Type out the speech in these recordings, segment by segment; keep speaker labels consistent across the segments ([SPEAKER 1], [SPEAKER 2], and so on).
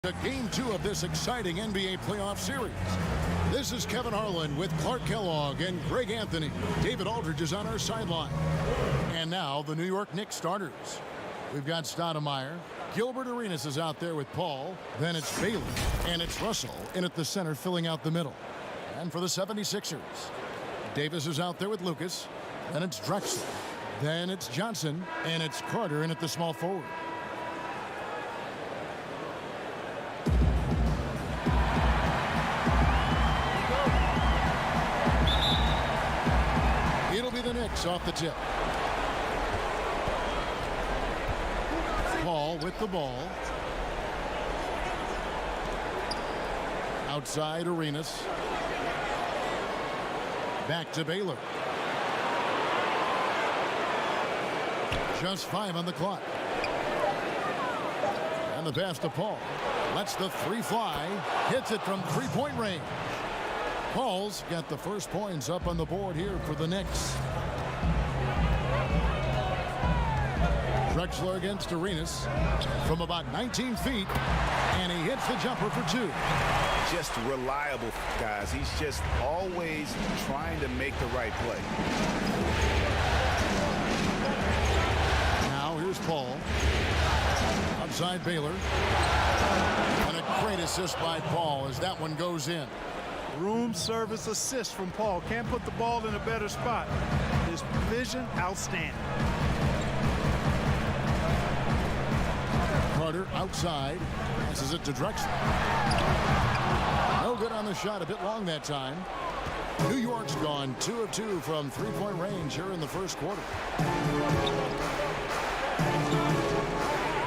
[SPEAKER 1] To Game 2 of this exciting NBA playoff series. This is Kevin Harlan with Clark Kellogg and Greg Anthony. David Aldridge is on our sideline. And now the New York Knicks starters. We've got Stoudemire. Gilbert Arenas is out there with Paul. Then it's Baylor. And it's Russell in at the center filling out the middle. And for the 76ers, Davis is out there with Lucas. Then it's Drexler. Then it's Johnson. And it's Carter in at the small forward. It'll be the Knicks off the tip. Paul with the ball. Outside Arenas. Back to Baylor. Just 5 on the clock. And the pass to Paul. Lets the three fly. Hits it from three-point range. Paul's got the first points up on the board here for the Knicks. Drexler against Arenas from about 19 feet. And he hits the jumper for 2.
[SPEAKER 2] Just reliable, guys. He's just always trying to make the right play.
[SPEAKER 1] Now here's Paul. Outside Baylor. And a great assist by Paul as that one goes in.
[SPEAKER 3] Room service assist from Paul. Can't put the ball in a better spot. His vision, outstanding.
[SPEAKER 1] Carter outside. Passes it to Drexler. No good on the shot. A bit long that time. New York's gone 2 of 2 from three-point range here in the first quarter.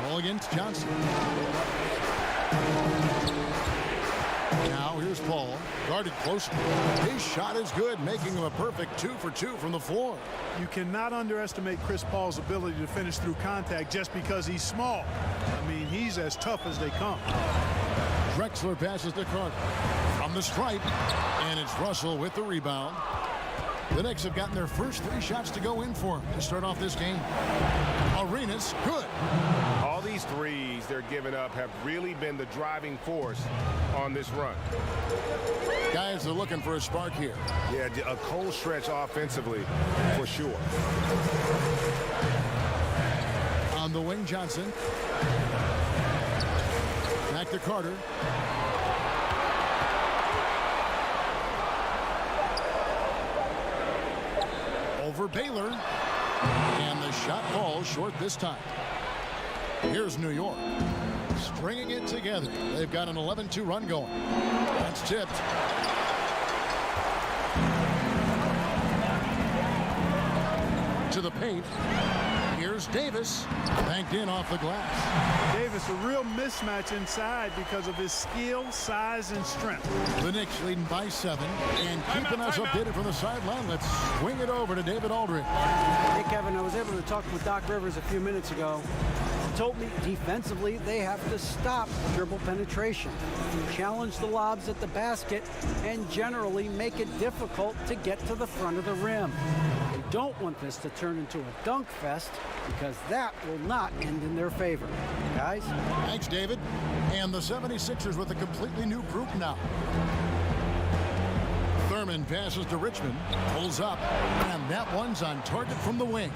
[SPEAKER 1] Ball against Johnson. Now here's Paul. Guarded closely. His shot is good, making him a perfect 2 for 2 from the floor.
[SPEAKER 3] You cannot underestimate Chris Paul's ability to finish through contact just because he's small. I mean, he's as tough as they come.
[SPEAKER 1] Drexler passes to Carter from the stripe, and it's Russell with the rebound. The Knicks have gotten their first 3 shots to go in for him to start off this game. Arenas, good.
[SPEAKER 2] All these threes they're giving up have really been the driving force on this run.
[SPEAKER 1] Guys are looking for a spark here.
[SPEAKER 2] Yeah, a cold stretch offensively for sure.
[SPEAKER 1] On the wing, Johnson. Back to Carter. Over Baylor. And the shot falls short this time. Here's New York. Stringing it together. They've got an 11-2 run going. That's tipped. To the paint. Here's Davis. Banked in off the glass.
[SPEAKER 3] Davis, a real mismatch inside because of his skill, size, and strength.
[SPEAKER 1] The Knicks leading by 7 and keeping us updated from the sideline. Let's swing it over to David Aldridge.
[SPEAKER 4] Hey, Kevin, I was able to talk with Doc Rivers a few minutes ago. He told me defensively they have to stop dribble penetration, challenge the lobs at the basket, and generally make it difficult to get to the front of the rim. They don't want this to turn into a dunk fest because that will not end in their favor. Guys?
[SPEAKER 1] Thanks, David. And the 76ers with a completely new group now. Thurman passes to Richmond, pulls up, and that one's on target from the wing.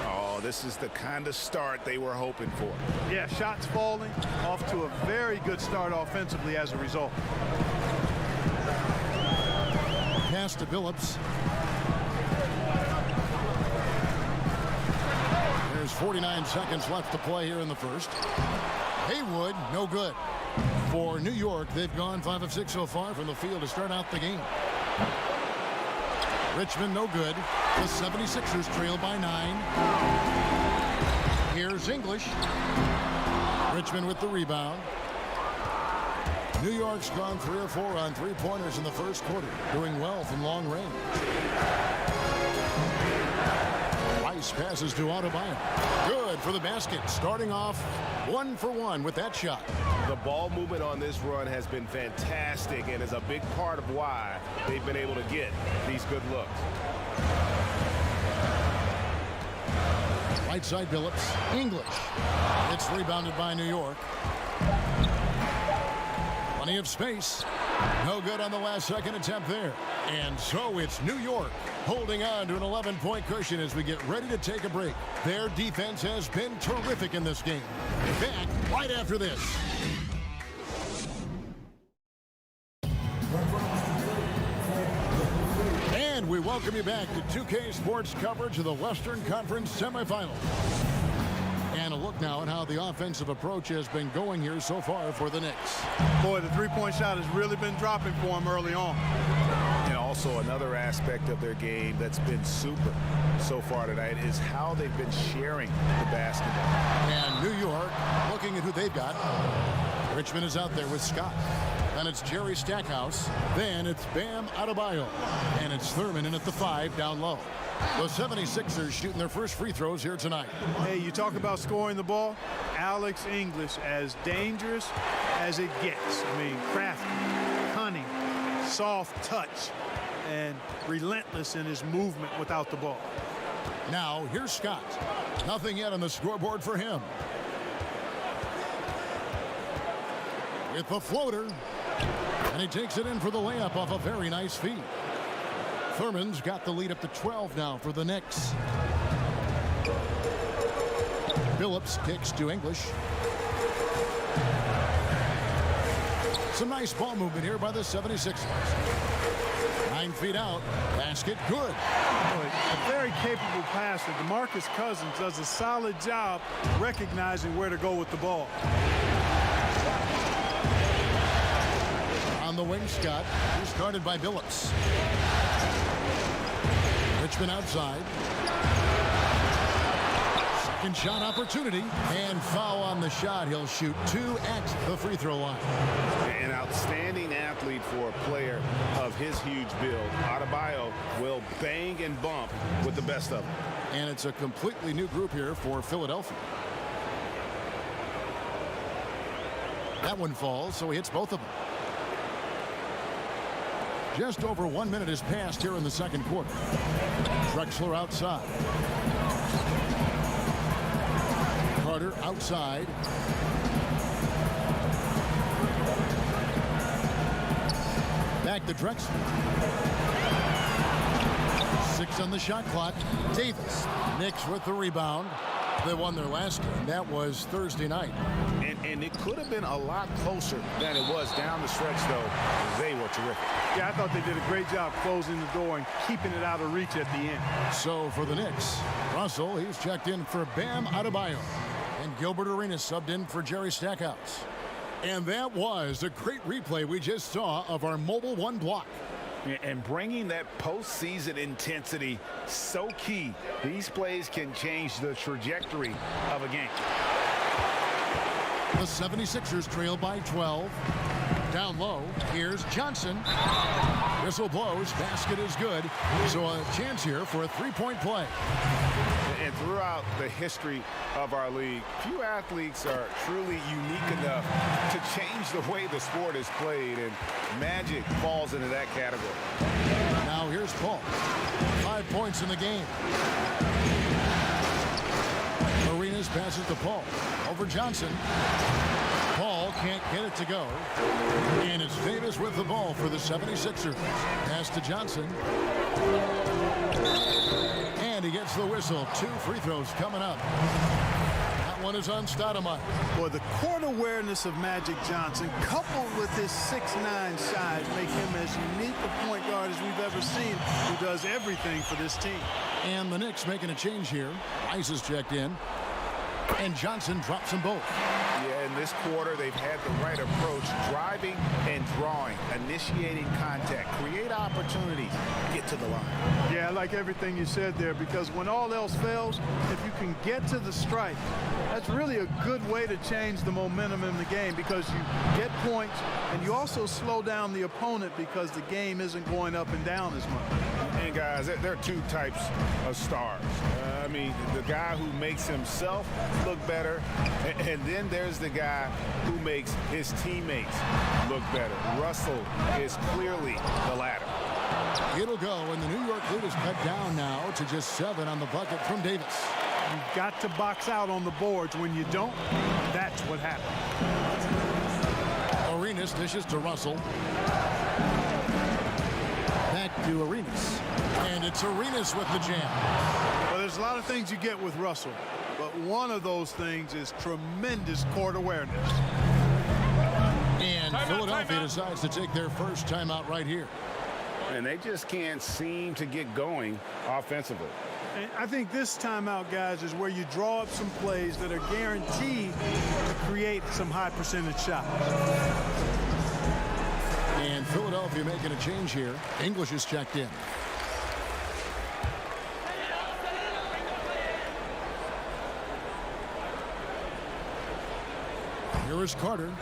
[SPEAKER 2] Oh, this is the kind of start they were hoping for.
[SPEAKER 3] Yeah, shots falling, off to a very good start offensively as a result.
[SPEAKER 1] Pass to Billups. There's 49 seconds left to play here in the first. Haywood, no good. For New York, they've gone 5 of 6 so far from the field to start out the game. Richmond, no good. The 76ers trail by 9. Here's English. Richmond with the rebound. New York's gone 3 of 4 on three-pointers in the first quarter, doing well from long range. Rice passes to Adebayo. Good for the basket, starting off 1 for 1 with that shot.
[SPEAKER 2] The ball movement on this run has been fantastic and is a big part of why they've been able to get these good looks.
[SPEAKER 1] Right side Billups. English. It's rebounded by New York. Plenty of space. No good on the last second attempt there. And so it's New York holding on to an 11-point cushion as we get ready to take a break. Their defense has been terrific in this game. Back right after this. And we welcome you back to 2K Sports coverage of the Western Conference Semifinals. And a look now at how the offensive approach has been going here so far for the Knicks.
[SPEAKER 3] Boy, the three-point shot has really been dropping for them early on.
[SPEAKER 2] And also another aspect of their game that's been super so far tonight is how they've been sharing the basketball.
[SPEAKER 1] And New York looking at who they've got. Richmond is out there with Scott. Then it's Jerry Stackhouse. Then it's Bam Adebayo. And it's Thurman in at the 5 down low. The 76ers shooting their first free throws here tonight.
[SPEAKER 3] Hey, you talk about scoring the ball. Alex English, as dangerous as it gets. I mean, crafty, cunning, soft touch, and relentless in his movement without the ball.
[SPEAKER 1] Now, here's Scott. Nothing yet on the scoreboard for him. With the floater. And he takes it in for the layup off a very nice feed. Thurman's got the lead up to 12 now for the Knicks. Phillips kicks to English. Some nice ball movement here by the 76ers. 9 feet out. Basket good.
[SPEAKER 3] A very capable passer. DeMarcus Cousins does a solid job recognizing where to go with the ball.
[SPEAKER 1] On the wing, Scott. He's guarded by Phillips. Richmond outside. Second shot opportunity. And foul on the shot. He'll shoot 2 at the free throw line.
[SPEAKER 2] An outstanding athlete for a player of his huge build. Adebayo will bang and bump with the best of them.
[SPEAKER 1] And it's a completely new group here for Philadelphia. That one falls, so he hits both of them. Just over 1 minute has passed here in the second quarter. Drexler outside. Carter outside. Back to Drexler. 6 on the shot clock. Davis. Knicks with the rebound. They won their last game. That was Thursday night.
[SPEAKER 2] And it could have been a lot closer than it was down the stretch, though. They were terrific.
[SPEAKER 3] Yeah, I thought they did a great job closing the door and keeping it out of reach at the end.
[SPEAKER 1] So for the Knicks, Russell, he's checked in for Bam Adebayo. And Gilbert Arenas subbed in for Jerry Stackhouse. And that was a great replay we just saw of our Mobile One block.
[SPEAKER 2] And bringing that postseason intensity, so key. These plays can change the trajectory of a game.
[SPEAKER 1] The 76ers trail by 12. Down low, here's Johnson. Whistle blows, basket is good. So a chance here for a three-point play.
[SPEAKER 2] And throughout the history of our league, few athletes are truly unique enough to change the way the sport is played, and Magic falls into that category.
[SPEAKER 1] Now here's Paul. 5 points in the game. Arenas passes to Paul. Over Johnson. Paul can't get it to go. And it's Davis with the ball for the 76ers. Pass to Johnson. And he gets the whistle. 2 free throws coming up. That one is on Stoudemire.
[SPEAKER 3] Boy, the court awareness of Magic Johnson, coupled with his 6'9" size, make him as unique a point guard as we've ever seen, who does everything for this team.
[SPEAKER 1] And the Knicks making a change here. Rice is checked in. And Johnson drops them both.
[SPEAKER 2] Yeah, in this quarter, they've had the right approach, driving and drawing, initiating contact, create opportunities, get to the line.
[SPEAKER 3] Yeah, I like everything you said there, because when all else fails, if you can get to the strike, that's really a good way to change the momentum in the game, because you get points and you also slow down the opponent because the game isn't going up and down as much.
[SPEAKER 2] And guys, there are 2 types of stars. I mean, the guy who makes himself look better, and then there's the guy who makes his teammates look better. Russell is clearly the latter.
[SPEAKER 1] It'll go, and the New York lead is cut down now to just 7 on the bucket from Davis.
[SPEAKER 3] You've got to box out on the boards. When you don't, that's what happens.
[SPEAKER 1] Arenas dishes to Russell. Back to Arenas. And it's Arenas with the jam.
[SPEAKER 3] Well, there's a lot of things you get with Russell, but one of those things is tremendous court awareness.
[SPEAKER 1] And Philadelphia decides to take their first timeout right here.
[SPEAKER 2] And they just can't seem to get going offensively.
[SPEAKER 3] And I think this timeout, guys, is where you draw up some plays that are guaranteed to create some high percentage shots.
[SPEAKER 1] And Philadelphia making a change here. English is checked in. Here is Carter.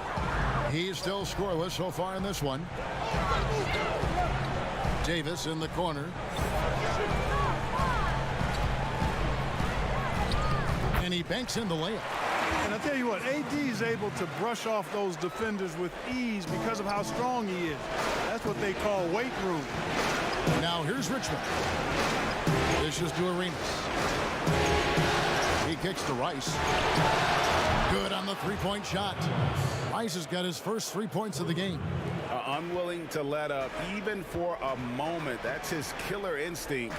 [SPEAKER 1] He's still scoreless so far in this one. Davis in the corner. And he banks in the layup.
[SPEAKER 3] And I tell you what, AD is able to brush off those defenders with ease because of how strong he is. That's what they call weight room.
[SPEAKER 1] Now here's Richmond. This is to Arenas. He kicks to Rice. Good on the three-point shot. Rice has got his first 3 points of the game.
[SPEAKER 2] Unwilling to let up even for a moment. That's his killer instinct,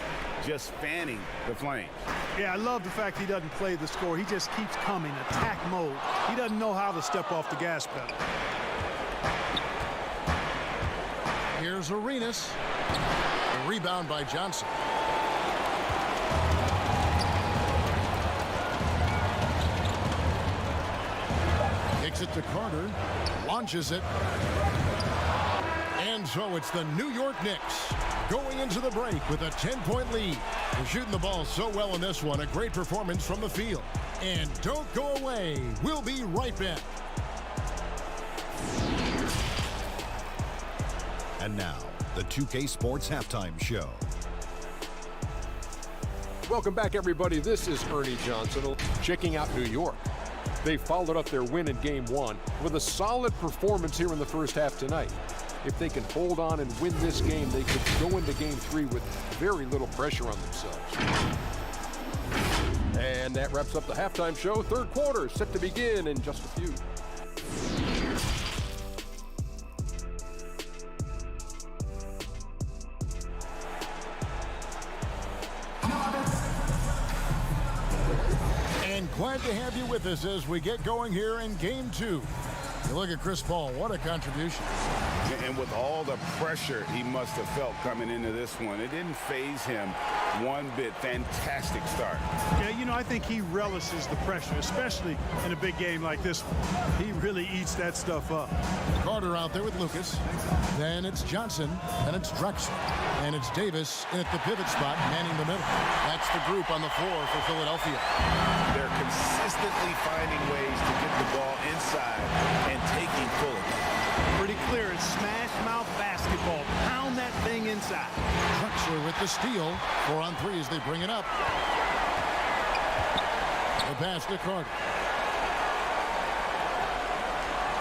[SPEAKER 2] just fanning the flames.
[SPEAKER 3] Yeah, I love the fact he doesn't play the score. He just keeps coming, attack mode. He doesn't know how to step off the gas pedal.
[SPEAKER 1] Here's Arenas. A rebound by Johnson. Kicks it to Carter. Launches it. And so it's the New York Knicks going into the break with a 10-point lead. They're shooting the ball so well in this one. A great performance from the field. And don't go away. We'll be right back.
[SPEAKER 5] And now, the 2K Sports Halftime Show.
[SPEAKER 6] Welcome back, everybody. This is Ernie Johnson checking out New York. They followed up their win in Game 1 with a solid performance here in the first half tonight. If they can hold on and win this game, they could go into Game 3 with very little pressure on themselves. And that wraps up the halftime show. Third quarter set to begin in just a few.
[SPEAKER 1] And glad to have you with us as we get going here in Game 2. You look at Chris Paul, what a contribution.
[SPEAKER 2] And with all the pressure he must have felt coming into this one, it didn't faze him one bit. Fantastic start.
[SPEAKER 3] Yeah, you know, I think he relishes the pressure, especially in a big game like this one. He really eats that stuff up.
[SPEAKER 1] Carter out there with Lucas. Then it's Johnson. Then it's Drexler. And it's Davis at the pivot spot, manning the middle. That's the group on the floor for Philadelphia.
[SPEAKER 2] They're consistently finding ways to get the ball inside and taking full advantage.
[SPEAKER 3] Pretty clear. It's smash mouth basketball. Pound that thing inside.
[SPEAKER 1] Drexler with the steal. 4 on 3 as they bring it up. The pass to Carter.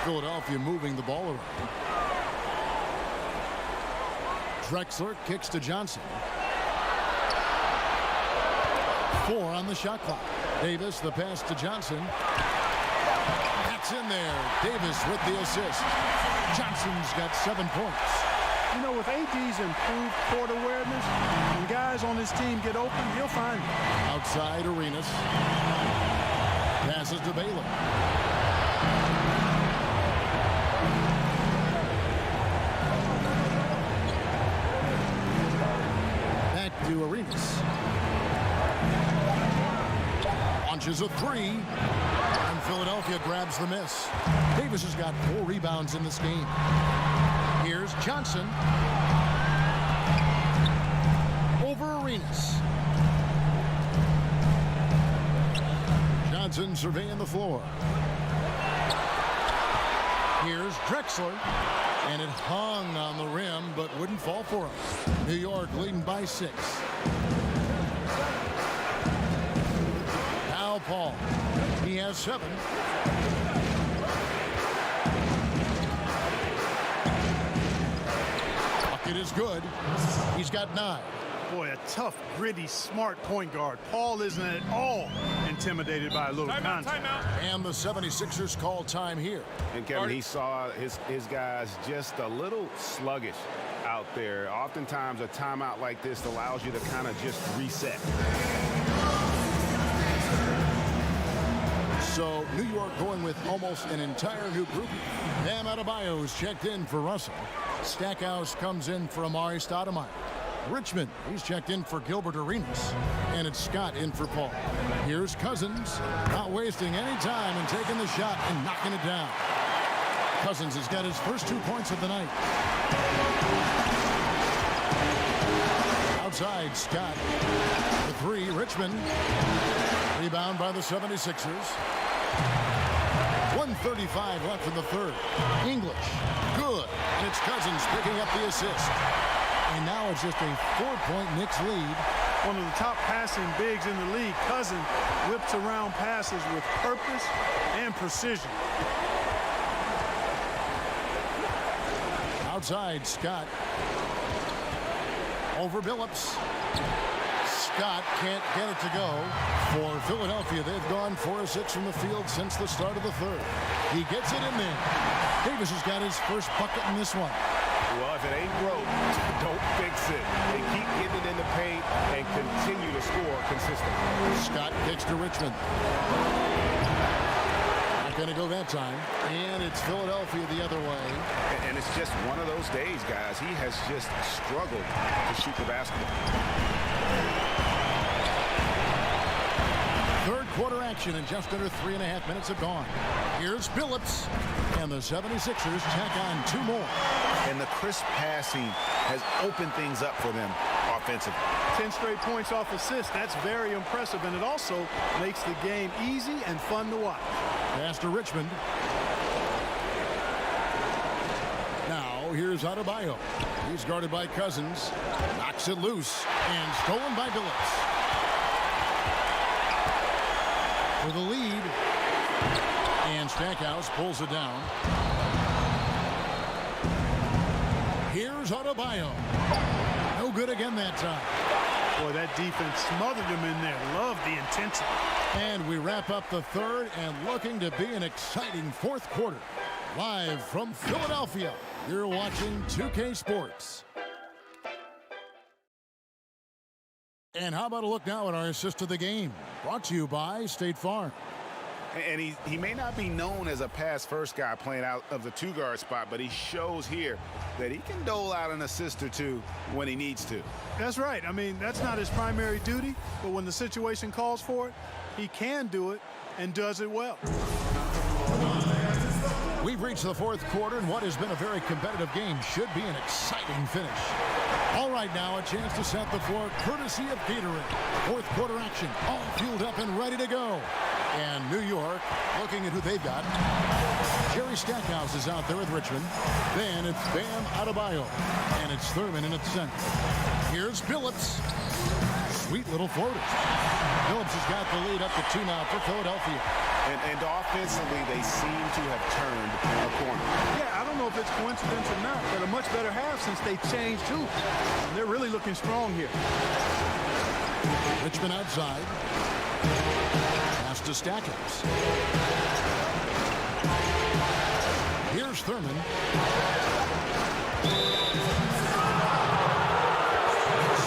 [SPEAKER 1] Philadelphia moving the ball around. Drexler kicks to Johnson. 4 on the shot clock. Davis, the pass to Johnson. That's in there. Davis with the assist. Johnson's got 7 points.
[SPEAKER 3] You know, with AD's improved court awareness, when guys on his team get open, he'll find them.
[SPEAKER 1] Outside Arenas. Passes to Baylor. Back to Arenas. Launches a 3. And Philadelphia grabs the miss. Davis has got 4 rebounds in this game. Here's Johnson. Over Arenas. Johnson surveying the floor. Here's Drexler. And it hung on the rim, but wouldn't fall for him. New York leading by 6. Now Paul. He has 7. Bucket is good. He's got 9.
[SPEAKER 3] Boy, a tough, gritty, smart point guard. Paul isn't at all intimidated by a little contact.
[SPEAKER 1] And the 76ers call time here.
[SPEAKER 2] And Kevin, he saw his guys just a little sluggish out there. Oftentimes a timeout like this allows you to kind of just reset.
[SPEAKER 1] So New York going with almost an entire new group. Bam Adebayo's checked in for Russell. Stackhouse comes in for Amari Stoudemire. Richmond, he's checked in for Gilbert Arenas. And it's Scott in for Paul. Here's Cousins, not wasting any time and taking the shot and knocking it down. Cousins has got his first 2 points of the night. Outside, Scott. The three, Richmond. Rebound by the 76ers. 1:35 left in the third. English, good. And it's Cousins picking up the assist. And now it's just a 4-point Knicks lead.
[SPEAKER 3] One of the top passing bigs in the league, Cousins whips around passes with purpose and precision.
[SPEAKER 1] Outside, Scott. Over Billups. Scott can't get it to go. For Philadelphia, they've gone 4 of 6 from the field since the start of the third. He gets it in there. Davis has got his first bucket in this one.
[SPEAKER 2] Well, if it ain't broke, don't fix it. They keep getting it in the paint and continue to score consistently.
[SPEAKER 1] Scott kicks to Richmond. Not going to go that time. And it's Philadelphia the other way.
[SPEAKER 2] And it's just one of those days, guys. He has just struggled to shoot the basketball.
[SPEAKER 1] Third quarter action and just under 3.5 minutes have gone. Here's Billups. And the 76ers tack on 2 more.
[SPEAKER 2] And the crisp passing has opened things up for them offensively.
[SPEAKER 3] 10 straight points off assists. That's very impressive, and it also makes the game easy and fun to watch.
[SPEAKER 1] Pass to Richmond. Now here's Adebayo. He's guarded by Cousins. Knocks it loose and stolen by Billups. For the lead. And Stackhouse pulls it down. Here's Adebayo. No good again that time.
[SPEAKER 3] Boy, that defense smothered him in there. Love the intensity.
[SPEAKER 1] And we wrap up the third and looking to be an exciting fourth quarter. Live from Philadelphia, you're watching 2K Sports. And how about a look now at our assist of the game? Brought to you by State Farm.
[SPEAKER 2] And he may not be known as a pass-first guy playing out of the 2-guard spot, but he shows here that he can dole out an assist or two when he needs to.
[SPEAKER 3] That's right. I mean, that's not his primary duty, but when the situation calls for it, he can do it and does it well.
[SPEAKER 1] We've reached the fourth quarter, and what has been a very competitive game should be an exciting finish. All right, now a chance to set the floor courtesy of Gatorade. Fourth quarter action, all fueled up and ready to go. And New York looking at who they've got. Jerry Stackhouse is out there with Richmond. Then it's Bam Adebayo. And it's Thurman in its center. Here's Billups. Sweet little floaters. Billups has got the lead up to 2 now for Philadelphia.
[SPEAKER 2] And offensively, they seem to have turned a corner.
[SPEAKER 3] Yeah, I don't know if it's coincidence or not, but a much better half since they changed too. They're really looking strong here.
[SPEAKER 1] Richmond outside. Pass to Stackhouse. Here's Thurman.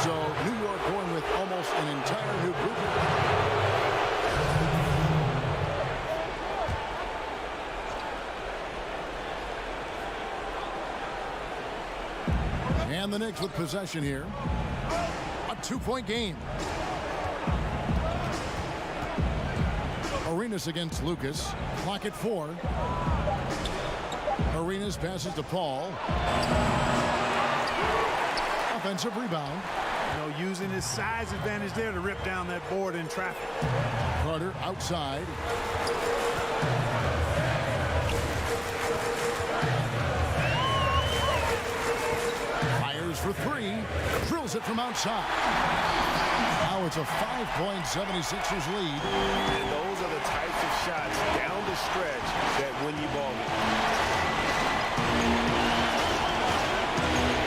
[SPEAKER 1] So New York going with almost an entire new group. And the Knicks with possession here. A 2-point game. Arenas against Lucas. Clock at 4. Arenas passes to Paul. Offensive rebound.
[SPEAKER 3] You know, using his size advantage there to rip down that board in traffic.
[SPEAKER 1] Carter outside. Fires for 3. Drills it from outside. Now it's a 5-point 76ers lead.
[SPEAKER 2] And those are the types of shots down the stretch that win you ball games.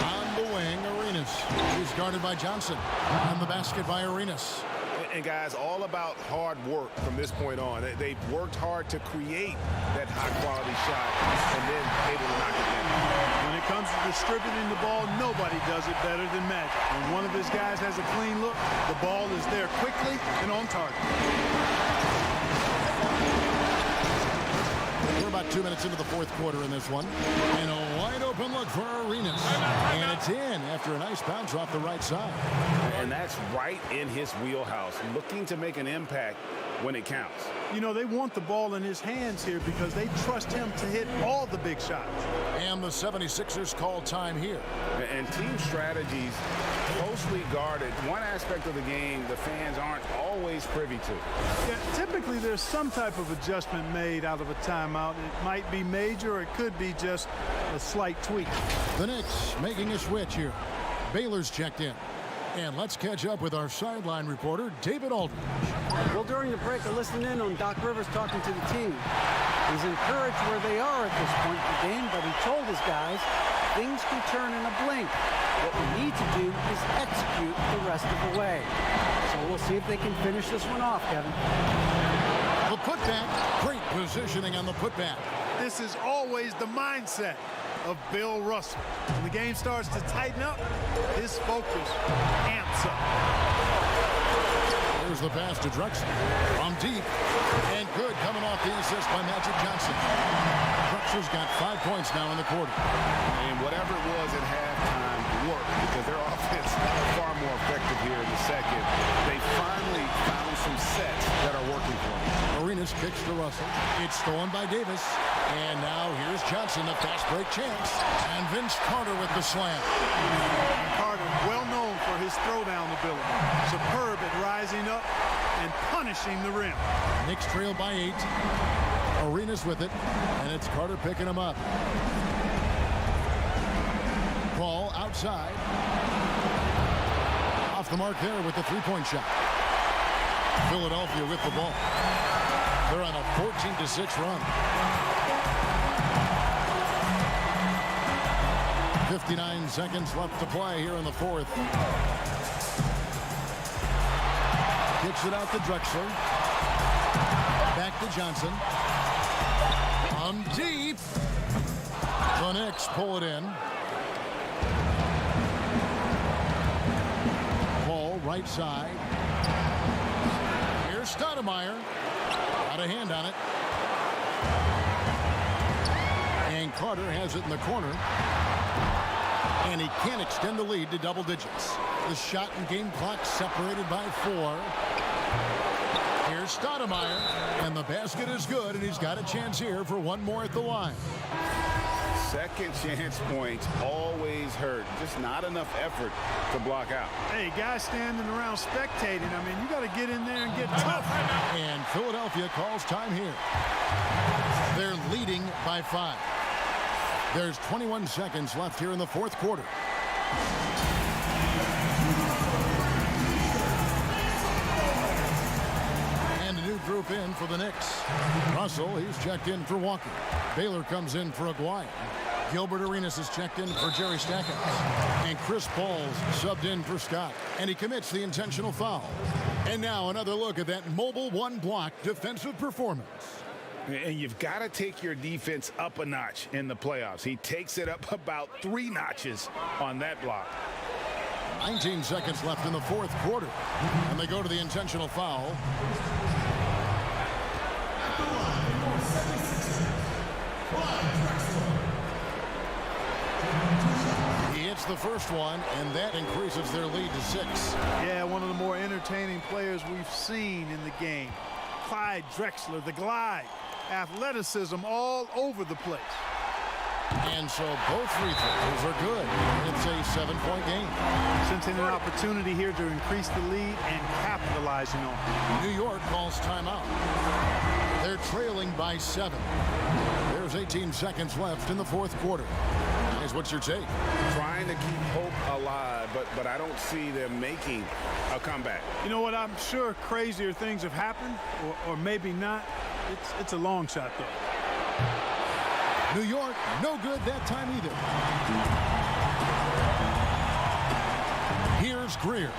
[SPEAKER 1] On the wing, Arenas. Arenas. He's guarded by Johnson. And the basket by Arenas.
[SPEAKER 2] And guys, all about hard work from this point on. They've worked hard to create that high-quality shot and then able to knock it down.
[SPEAKER 3] When it comes to distributing the ball, nobody does it better than Magic. When one of his guys has a clean look, the ball is there quickly and on target.
[SPEAKER 1] We're about 2 minutes into the fourth quarter in this one. And a wide open look for Arenas. And it's in after a nice bounce off the right side.
[SPEAKER 2] And that's right in his wheelhouse, looking to make an impact when it counts.
[SPEAKER 3] You know, they want the ball in his hands here because they trust him to hit all the big shots.
[SPEAKER 1] And the 76ers call time here.
[SPEAKER 2] And team strategies closely guarded. One aspect of the game the fans aren't always privy to.
[SPEAKER 3] Yeah, typically there's some type of adjustment made out of a timeout. It might be major or it could be just a slight tweak.
[SPEAKER 1] The Knicks making a switch here. Baylor's checked in. And let's catch up with our sideline reporter, David Aldridge.
[SPEAKER 4] Well, during the break, I listened in on Doc Rivers talking to the team. He's encouraged where they are at this point in the game, but he told his guys things can turn in a blink. What we need to do is execute the rest of the way. So we'll see if they can finish this one off, Kevin.
[SPEAKER 1] The putback, great positioning on the putback.
[SPEAKER 3] This is always the mindset of Bill Russell. When the game starts to tighten up, his focus amps up.
[SPEAKER 1] Here's the pass to Drexler from deep. And good coming off the assist by Magic Johnson. Drexler's got 5 points now in the quarter.
[SPEAKER 2] And whatever it was at halftime worked because their offense far more effective here in the second. They finally found some sets that are working for them.
[SPEAKER 1] Arenas kicks to Russell. It's stolen by Davis. And now here's Johnson, a fast break chance. And Vince Carter with the slam.
[SPEAKER 3] Carter, well known for his throwdown ability. Superb at rising up and punishing the rim.
[SPEAKER 1] Knicks trail by 8. Arenas with it. And it's Carter picking him up. Ball outside. Off the mark there with the three-point shot. Philadelphia with the ball. They're on a 14-6 run. 59 seconds left to play here in the fourth. Kicks it out to Drexler. Back to Johnson. On deep. The Knicks pull it in. Ball right side. Here's Stoudemire. Got a hand on it. And Carter has it in the corner. And he can't extend the lead to double digits. The shot and game clock separated by 4. Here's Stoudemire. And the basket is good, and he's got a chance here for one more at the line.
[SPEAKER 2] Second chance points always hurt. Just not enough effort to block out.
[SPEAKER 3] Hey, guys standing around spectating. I mean, you got to get in there and get tough.
[SPEAKER 1] And Philadelphia calls time here. They're leading by 5. There's 21 seconds left here in the fourth quarter. And a new group in for the Knicks. Russell, he's checked in for Walker. Baylor comes in for Aguirre. Gilbert Arenas is checked in for Jerry Stackhouse. And Chris Paul's subbed in for Scott. And he commits the intentional foul. And now another look at that mobile one-block defensive performance.
[SPEAKER 2] And you've got to take your defense up a notch in the playoffs. He takes it up about 3 notches on that block.
[SPEAKER 1] 19 seconds left in the fourth quarter. And they go to the intentional foul. He hits the first one, and that increases their lead to 6.
[SPEAKER 3] Yeah, one of the more entertaining players we've seen in the game. Clyde Drexler, the glide. Athleticism all over the place.
[SPEAKER 1] And so both free throws are good. It's a 7-point game.
[SPEAKER 3] Sensing an opportunity here to increase the lead and capitalizing on it.
[SPEAKER 1] New York calls timeout. They're trailing by 7. There's 18 seconds left in the fourth quarter. Guys, what's your take?
[SPEAKER 2] Trying to keep hope alive, but I don't see them making a comeback.
[SPEAKER 3] You know what? I'm sure crazier things have happened, or maybe not. It's a long shot, though.
[SPEAKER 1] New York, no good that time either. Here's Greer.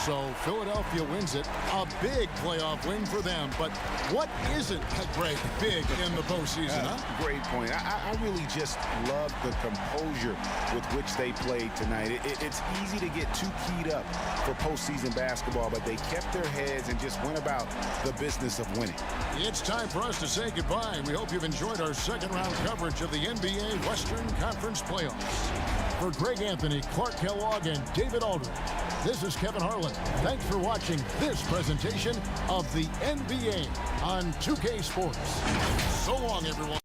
[SPEAKER 1] So Philadelphia wins it. A big playoff win for them. But what isn't, Greg, big in the postseason, huh?
[SPEAKER 2] Great point. I really just love the composure with which they played tonight. It's easy to get too keyed up for postseason basketball, but they kept their heads and just went about the business of winning.
[SPEAKER 1] It's time for us to say goodbye. We hope you've enjoyed our second round coverage of the NBA Western Conference Playoffs. For Greg Anthony, Clark Kellogg, and David Aldridge, this is Kevin Harlan. Thanks for watching this presentation of the NBA on 2K Sports. So long, everyone.